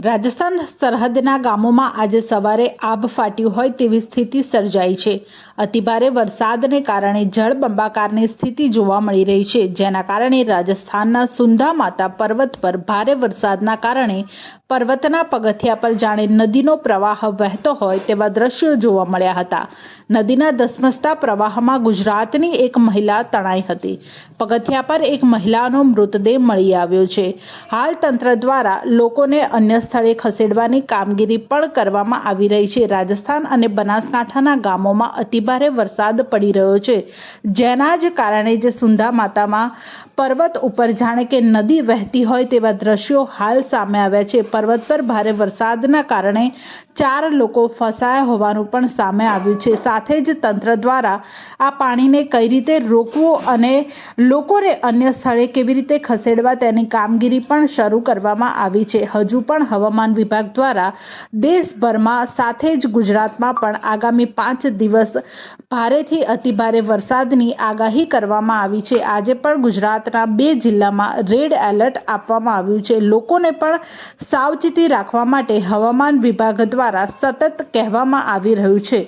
રાજસ્થાન સરહદના ગામોમાં આજે સવારે આભ ફાટ્યું હોય તેવી સ્થિતિ સર્જાઈ છે। અતિભારે વરસાદને કારણે જળબંબાકારની સ્થિતિ જોવા મળી રહી છે, જેના કારણે રાજસ્થાનના સુંધા માતા પર્વત પર ભારે વરસાદના કારણે પર્વતના પગથિયા પર જાણે નદીનો પ્રવાહ વહેતો હોય તેવા દ્રશ્યો જોવા મળ્યા હતા। નદીના ધસમસતા પ્રવાહમાં ગુજરાતની એક મહિલા તણાઈ હતી। પગથિયા પર એક મહિલાનો મૃતદેહ મળી આવ્યો છે। હાલ તંત્ર દ્વારા લોકોને અન્ય સ્થળે ખસેડવાની કામગીરી પણ કરવામાં આવી રહી છે। રાજસ્થાન અને બનાસકાંઠાના ગામોમાં અતિભારે વરસાદ પડી રહ્યો છે, જેના જ કારણે જે સુંધા માતામાં પર્વત ઉપર જાણે કે નદી વહેતી હોય તેવા દ્રશ્યો હાલ સામે આવ્યા છે। પર્વત પર ભારે વરસાદના કારણે 4 લોકો ફસાયા હોવાનું પણ સામે આવ્યું છે। સાથે જ તંત્ર દ્વારા આ પાણીને કઈ રીતે રોકવું અને લોકોને અન્ય સ્થળે કેવી રીતે ખસેડવા તેની કામગીરી પણ શરૂ કરવામાં આવી છે। હજુ પણ હવામાન વિભાગ દ્વારા દેશભરમાં સાથે જ ગુજરાતમાં પણ આગામી 5 દિવસ ભારેથી અતિભારે વરસાદની આગાહી કરવામાં આવી છે। આજે પણ ગુજરાતના 2 જિલ્લામાં રેડ એલર્ટ આપવામાં આવ્યું છે। લોકોને પણ સાવચેતી રાખવા માટે હવામાન વિભાગ દ્વારા સતત કહેવામાં આવી રહ્યું છે।